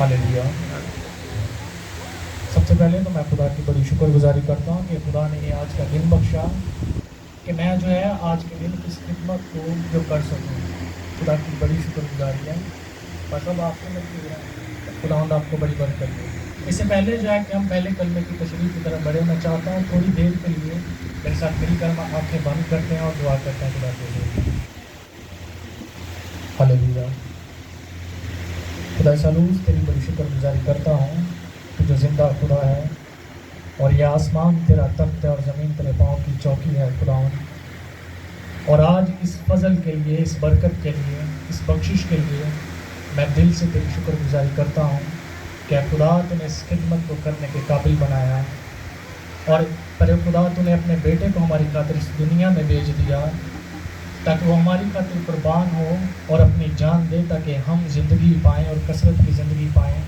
Hallelujah. सबसे पहले तो मैं खुदा की बड़ी शुक्रगुजारी करता हूँ कि खुदा ने ये आज का दिन बख्शा कि मैं जो है आज के दिन इस खिदमत को जो कर सकूँ। खुदा की बड़ी शुक्रगुजारी है। बस अब आपको लगती है खुदा आपको बड़ी बरकत दे। इससे पहले जो है कि हम पहले कलमे की तशरीह की तरफ बढ़े, मैं चाहता हूँ थोड़ी देर के लिए मेरे साथ मिल कर हम आँखें बंद करते हैं और दुआ करते हैं खुदा के लिए। हालेलुया। खुदा सलूस तेरी बड़ी शुक्रगुजारी करता हूँ कि जो जिंदा खुदा है और ये आसमान तेरा तख्त है और ज़मीन तेरे पाँव की चौकी है खुदावन। और आज इस फजल के लिए, इस बरकत के लिए, इस बख्शिश के लिए मैं दिल से तेरी शुक्रगुजारी करता हूँ कि खुदा तूने इस खिदमत को करने के काबिल बनाया और पर खुदा तूने अपने बेटे को हमारी खातिर इस दुनिया में भेज दिया ताकि वो हमारी खातिर कुर्बान हो और अपनी जान दे ताकि हम ज़िंदगी पाएँ और कसरत की ज़िंदगी पाएँ।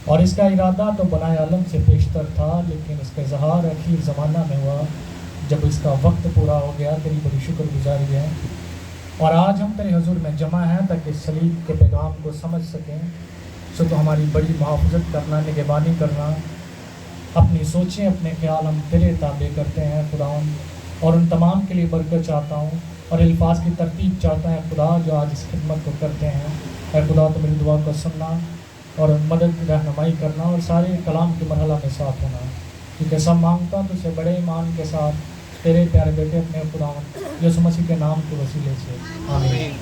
और इसका इरादा तो बनाए आलम से पेशतर था, लेकिन इसका इजहार आखिर ज़माना में हुआ जब इसका वक्त पूरा हो गया। तेरी बड़ी शुक्रगुजारी है। और आज हम तेरे हुजूर में जमा हैं ताकि सलीब के पैगाम को समझ सकें। सो तो हमारी बड़ी मुहाफ़ज़त करना, निगहबानी करना, अपनी सोचें, अपने ख्याल हम तेरे ताबे करते हैं खुदावन। और उन तमाम के लिए बरकत चाहता हूँ और अल्फाज की तरतीब चाहता है खुदा जो आज इस खिदमत को करते हैं। ऐ खुदा तो मेरी दुआ को सुनना और मदद रहनुमाई करना और सारे कलाम के मरहला में साथ होना, क्योंकि सब मांगता हूँ तुझसे बड़े ईमान के साथ तेरे प्यारे बेटे अपने खुदावन यीशु मसीह के नाम के वसीले से, आमीन।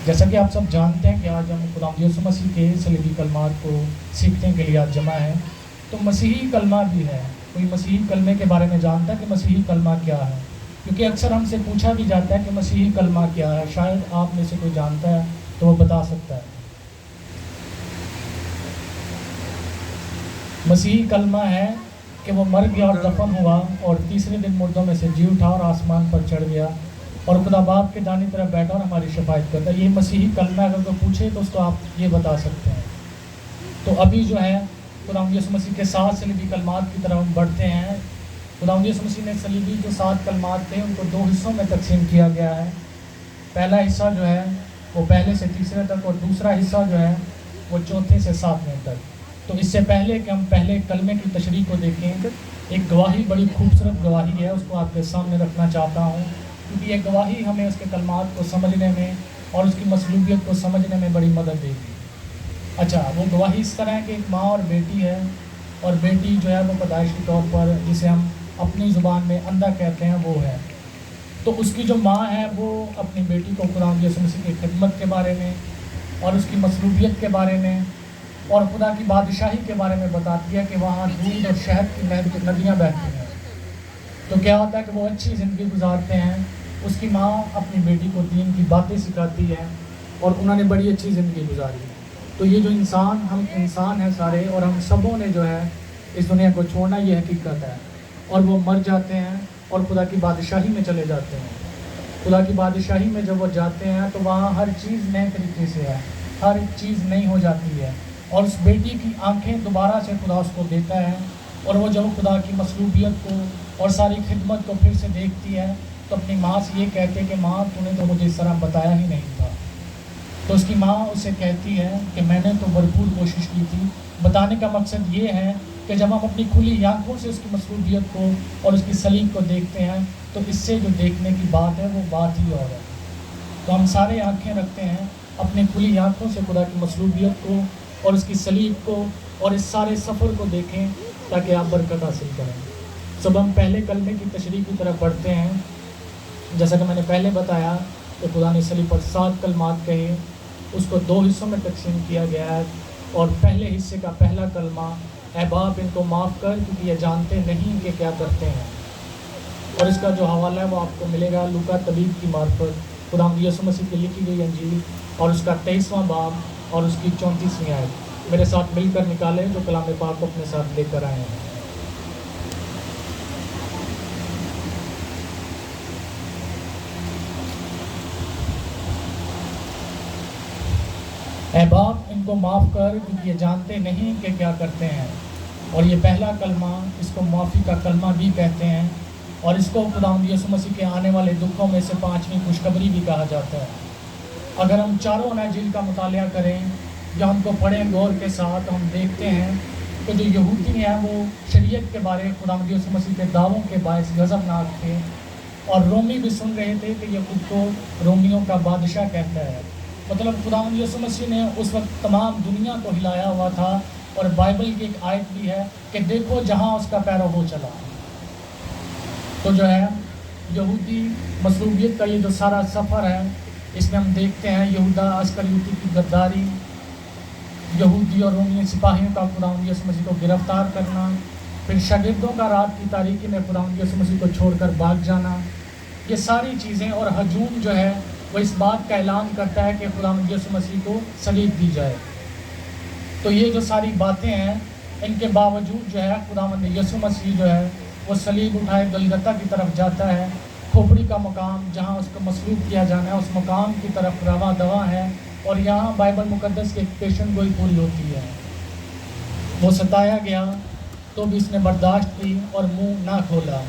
जैसा कि आप सब जानते हैं कि आज हम खुदावंद यीशु मसीह के सलीबी कलमात को सीखने के लिए आज जमा हैं। तो मसीही कलमा भी है। कोई मसीही कलमे के बारे में जानता है कि मसीही कलमा क्या है? क्योंकि अक्सर हमसे पूछा भी जाता है कि मसीही कलमा क्या है। शायद आप में से कोई जानता है तो वो बता सकता है। मसीही कलमा है कि वो मर गया और दफन हुआ और तीसरे दिन मुर्दों में से जी उठा और आसमान पर चढ़ गया और खुदा बाप के दाहिनी तरफ बैठा और हमारी शफायत करता है। ये मसीही कलमा अगर कोई पूछे तो आप ये बता सकते हैं। तो अभी जो है खुदावंद यीशु मसीह के 7 सलीबी कलमात की तरफ हम बढ़ते हैं। खुदावंद यीशु मसीह ने सलीबी जो 7 कलमात थे उनको 2 हिस्सों में तकसीम किया गया है। पहला हिस्सा जो है वो पहले से तीसरे तक और दूसरा हिस्सा जो है वो चौथे से 7वें तक। तो इससे पहले कि हम पहले कलमे की तशरीह को देखें, एक गवाही, बड़ी खूबसूरत गवाही है, उसको आपके सामने रखना चाहता हूँ, क्योंकि ये गवाही हमें उसके कलमात को समझने में और उसकी मसलूबियत को समझने में बड़ी मदद देगी। अच्छा, वो गवाही इस तरह है कि एक माँ और बेटी है, और बेटी जो है वो पैदाइशी तौर पर जिसे हम अपनी ज़ुबान में अंधा कहते हैं वो है। तो उसकी जो माँ है वो अपनी बेटी को खुदावंद यीशु मसीह की खिदमत के बारे में और उसकी मसलूबियत के बारे में और खुदा की बादशाही के बारे में बताती है कि वहाँ दूध और शहद की नदियाँ बहती हैं। तो क्या होता है कि वो अच्छी ज़िंदगी गुजारते हैं। उसकी माँ अपनी बेटी को दीन की बातें सिखाती है और उन्होंने बड़ी अच्छी ज़िंदगी गुजारी। तो ये जो हम इंसान हैं सारे, और हम सबों ने जो है इस दुनिया को छोड़ना, ये हकीकत है। और वो मर जाते हैं और खुदा की बादशाही में चले जाते हैं। खुदा की बादशाही में जब वो जाते हैं तो वहाँ हर चीज़ नए तरीके से है, हर चीज़ नई हो जाती है। और उस बेटी की आंखें दोबारा से खुदा उसको देता है, और वो जब खुदा की मसलूबियत को और सारी खिदमत को फिर से देखती है तो अपनी माँ से ये कहती है कि माँ तूने तो मुझे इस तरह बताया ही नहीं था। तो उसकी माँ उसे कहती है कि मैंने तो भरपूर कोशिश की थी। बताने का मकसद ये है कि जब हम अपनी खुली आंखों से उसकी मसलूबियत को और उसकी सलीब को देखते हैं तो इससे जो देखने की बात है वो बात ही और है। तो हम सारे आंखें रखते हैं अपनी खुली आंखों से खुदा की मसलूबियत को और उसकी सलीब को और इस सारे सफ़र को देखें ताकि आप बरकत हासिल करें। सब हम पहले कलमे की तशरीह की तरफ बढ़ते हैं। जैसा कि मैंने पहले बताया कि खुदा ने सलीब पर 7 कलमात कहे, उसको 2 हिस्सों में तकसीम किया गया है। और पहले हिस्से का पहला कलमा, ऐ बाप इनको माफ़ कर क्योंकि ये जानते नहीं कि क्या करते हैं। और इसका जो हवाला है वो आपको मिलेगा लूका तबीब की मार्फत खुदावंद यीशु मसीह की लिखी गई अंजील और उसका 23वां बाब और उसकी 34वीं आयत। मेरे साथ मिलकर निकालें जो कलाम पाक को अपने साथ लेकर आए हैं। ऐ बाप इनको माफ़ कर क्योंकि ये जानते नहीं कि क्या करते हैं। और ये पहला कलमा, इसको माफ़ी का कलमा भी कहते हैं, और इसको खुदावंद यीशु मसीह के आने वाले दुखों में से 5वीं खुशखबरी भी कहा जाता है। अगर हम चारों अंजील का मुतालिया करें या उनको पढ़ें गौर के साथ, हम देखते हैं कि जो यहूदी हैं वो शरीयत के बारे में खुदावंद यीशु मसीह के दावों के बायस गज़बनाक थे, और रोमी भी सुन रहे थे कि ये खुद को रोमियों का बादशाह कहता है। मतलब खुदावंद यीशु मसीह ने उस वक्त तमाम दुनिया को हिलाया हुआ था, और बाइबल की एक आयत भी है कि देखो जहाँ उसका पैरों हो चला। तो जो है यहूदी मसलूबियत का ये जो सारा सफ़र है, इसमें हम देखते हैं यहूदा अस्करियोती की गद्दारी, यहूदी और रोमी सिपाहियों का खुदावंद यीशु मसीह को गिरफ्तार करना, फिर शागिर्दों का रात की तारीकी में खुदावंद यीशु मसीह को छोड़कर भाग जाना, ये सारी चीज़ें। और हजूम जो है वो इस बात का ऐलान करता है कि खुदावंद यीशु मसीह को सलीब दी जाए। तो ये जो सारी बातें हैं, इनके बावजूद जो है खुदावंद यीशु मसीह जो है वो सलीब उठाए गलगता की तरफ जाता है। खोपड़ी का मकाम जहाँ उसको मसलूब किया जाना है, उस मकाम की तरफ रवा दवा है, और यहाँ बाइबल मुकद्दस की एक पेशन गोई पूरी होती है। वो सताया गया तो भी इसने बर्दाश्त की और मुंह ना खोला।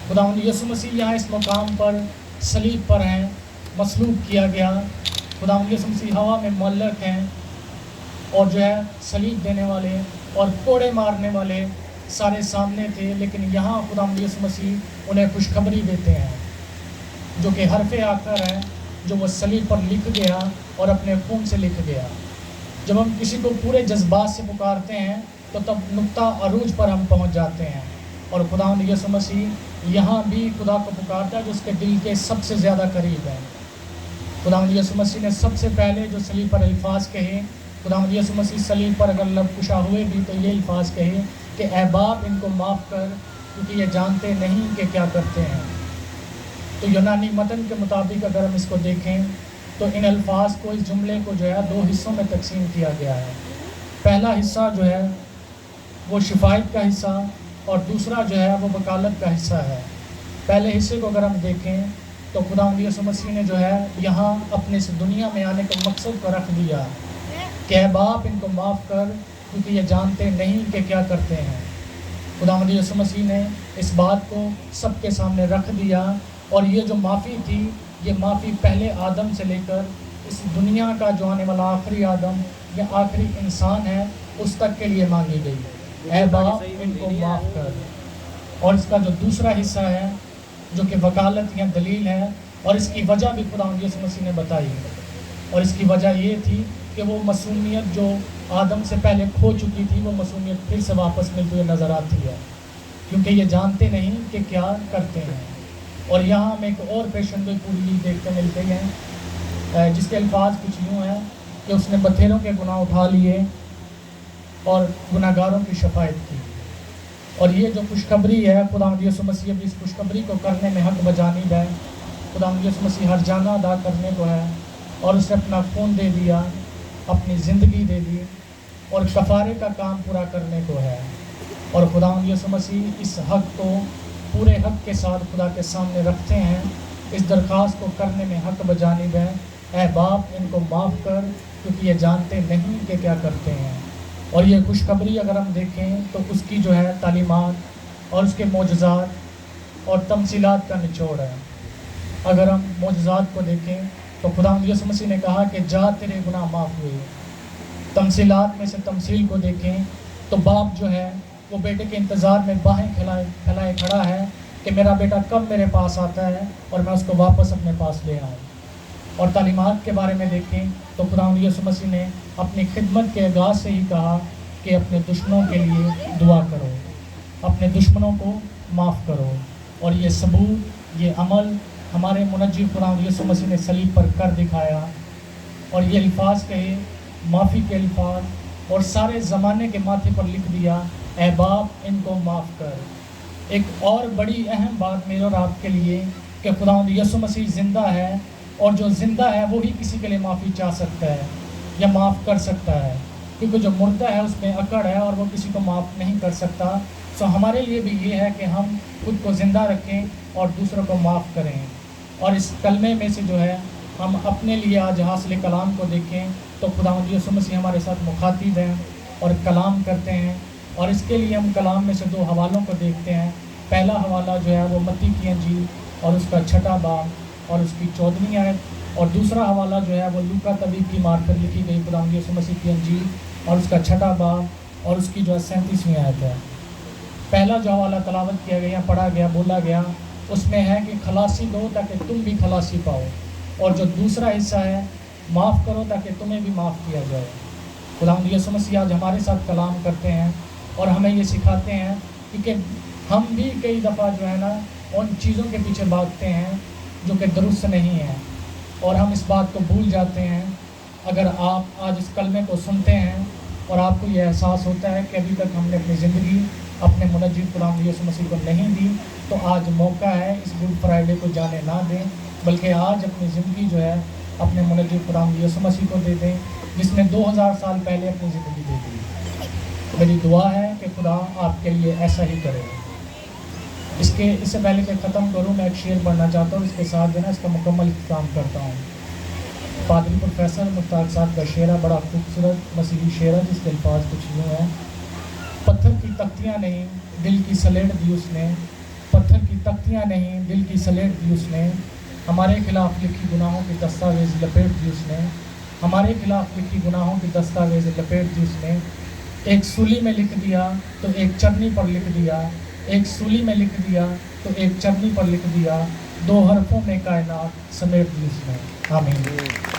खुदावंद यीशु मसीह यहाँ इस मकाम पर सलीब पर हैं, मसलूब किया गया। खुदावंद यीशु मसीह हवा में मुअल्लक हैं, और जो है सलीब देने वाले और कोड़े मारने वाले सारे सामने थे, लेकिन यहाँ खुदावंद यीशु मसीह उन्हें खुशखबरी देते हैं, जो कि हरफ़े आकर है, जो वो सलीब पर लिख गया और अपने खून से लिख गया। जब हम किसी को पूरे जज्बात से पुकारते हैं तो तब नुक्ता अरूज पर हम पहुंच जाते हैं, और खुदावंद यीशु मसीह यहाँ भी खुदा को पुकारता है जो उसके दिल के सबसे ज़्यादा करीब है। खुदावंद यीशु मसीह ने सबसे पहले जो सलीब पर अल्फाज कहे, खुदावंद यीशु मसीह सलीब पर अगर लबकुशा हुए भी तो ये अल्फाज कहे कि ऐ बाप इनको माफ़ कर, क्योंकि ये जानते नहीं कि क्या करते हैं। तो यूनानी मतन के मुताबिक अगर हम इसको देखें तो इन अल्फाज को, इस जुमले को जो है दो हिस्सों में तकसीम किया गया है। पहला हिस्सा जो है वो शिफायत का हिस्सा, और दूसरा जो है वो वकालत का हिस्सा है। पहले हिस्से को अगर हम देखें तो खुदावंद यीशु मसीह ने जो है यहाँ अपने इस दुनिया में आने के मकसद को रख दिया कि ऐ बाप इनको माफ़ कर, क्योंकि ये जानते नहीं कि क्या करते हैं। खुदावंद यीशु मसीह ने इस बात को सबके सामने रख दिया, और ये जो माफ़ी थी, ये माफ़ी पहले आदम से लेकर इस दुनिया का जो आने वाला आखिरी आदम या आखिरी इंसान है उस तक के लिए मांगी गई। ऐ बाप इनको माफ़ कर। और इसका जो दूसरा हिस्सा है जो कि वकालत या दलील है, और इसकी वजह भी खुदावंद यीशु मसीह ने बताई, और इसकी वजह ये थी कि वो मासूमियत जो आदम से पहले खो चुकी थी, वो मासूमियत फिर से वापस मिलती हुई नज़र आती है, क्योंकि ये जानते नहीं कि क्या करते हैं। और यहाँ हमें एक और पेशन गोई पूरी देखते मिलते हैं, जिसके अल्फाज कुछ यूँ हैं कि उसने बथेरों के गुनाह उठा लिए और गुनाहगारों की शफायत की। और ये जो खुशखबरी है, खुदावंद यीशु मसीह भी इस खुशखबरी को करने में हक बजानिब है। खुदावंद यीशु मसीह हर जाना अदा करने को है, और उसने अपना खून दे दिया, अपनी ज़िंदगी दे दी, और कफ़ारे का काम पूरा करने को है। और खुदावंद यीशु मसीह इस हक को पूरे हक के साथ खुदा के सामने रखते हैं। इस दरख्वास्त को करने में हक बजानिब है, ऐ बाप इनको माफ़ कर, क्योंकि ये जानते नहीं कि क्या करते हैं। और ये खुशखबरी अगर हम देखें तो उसकी जो है तालीमात और उसके मोजज़ात और तमसीलात का निचोड़ है। अगर हम मोजज़ात को देखें तो खुदावंद यीशु मसीह ने कहा कि जा तेरे गुनाह माफ़ हुए। तमसीलात में से तमसील को देखें तो बाप जो है वो बेटे के इंतज़ार में बाहें फैलाए खड़ा है कि मेरा बेटा कब मेरे पास आता है और मैं उसको वापस अपने पास ले आऊँ। और तालीमात के बारे में देखें तो खुदावंद यीशु मसीह ने अपनी खिदमत के आगाज़ से ही कहा कि अपने दुश्मनों के लिए दुआ करो, अपने दुश्मनों को माफ़ करो। और ये सबूत, ये अमल हमारे मुनज्जिर खुदावंद यीशु मसीह ने सलीब पर कर दिखाया। और ये अल्फाज कहे, माफ़ी के अल्फाज, और सारे ज़माने के माथे पर लिख दिया, ऐ बाप इनको माफ़ कर। एक और बड़ी अहम बात मेरे और आपके लिए कि खुदावंद यीशु मसीह ज़िंदा है, और जो ज़िंदा है वो ही किसी के लिए माफ़ी चाह सकता है या माफ़ कर सकता है, क्योंकि जो मुर्दा है उसमें अकड़ है और वो किसी को माफ़ नहीं कर सकता। सो हमारे लिए भी ये है कि हम खुद को ज़िंदा रखें और दूसरों को माफ़ करें। और इस कलमे में से जो है हम अपने लिए आज हासिल कलाम को देखें तो खुदावंद यीशु मसीह हमारे साथ मुखातिब हैं और कलाम करते हैं। और इसके लिए हम कलाम में से दो हवालों को देखते हैं। पहला हवाला जो है वो मत्ती की इंजील और उसका 6वां बाब और उसकी 14वीं आयत, اور دوسرا حوالہ جو ہے وہ لوکا طبیب کی مارفت لکھی گئی خداوند یسوع مسیح کی انجیل اور اس کا 6واں باب اور اس کی جو ہے 37ویں آیت ہے۔ پہلا جو حوالہ تلاوت کیا گیا، پڑھا گیا، بولا گیا، اس میں ہے کہ خلاصی دو تاکہ تم بھی خلاصی پاؤ، اور جو دوسرا حصہ ہے معاف کرو تاکہ تمہیں بھی معاف کیا جائے۔ خداوند یسوع مسیح آج ہمارے ساتھ کلام کرتے ہیں اور ہمیں یہ سکھاتے ہیں کیونکہ ہم بھی کئی دفعہ جو ہے نا ان چیزوں کے پیچھے بھاگتے ہیں جو کہ درست نہیں ہیں، اور ہم اس بات کو بھول جاتے ہیں۔ اگر آپ آج اس کلمے کو سنتے ہیں اور آپ کو یہ احساس ہوتا ہے کہ ابھی تک ہم نے اپنی زندگی اپنے منجی خداوند یسوع مسیح کو نہیں دی، تو آج موقع ہے اس گڈ فرائیڈے کو جانے نہ دیں، بلکہ آج اپنی زندگی جو ہے اپنے منجی خداوند یسوع مسیح کو دے دیں، جس نے 2000 سال پہلے اپنی زندگی دے دی۔ میری دعا ہے کہ خدا آپ کے لیے ایسا ہی کرے۔ اس سے پہلے کہ ختم کروں، میں ایک شعر پڑھنا چاہتا ہوں، اس کے ساتھ جو ہے نا اس کا مکمل اختتام کرتا ہوں۔ پادری پروفیسر مشتاق صاحب کا شعر ہے، بڑا خوبصورت مسیحی شعر ہے، جس کے الفاظ کچھ یوں ہیں۔ پتھر کی تختیاں نہیں دل کی سلیٹ دی اس نے، پتھر کی تختیاں نہیں دل کی سلیٹ دی اس نے، ہمارے خلاف لکھی گناہوں کی دستاویز لپیٹ دی اس نے، ہمارے خلاف لکھی گناہوں کی دستاویز لپیٹ دی اس نے، ایک سولی میں لکھ دیا تو ایک چرنی پر لکھ دیا، ایک سولی میں لکھ دیا تو ایک چرنی پر لکھ دیا، 2 حرفوں میں کائنات سمیٹ دی اس نے۔ آمین۔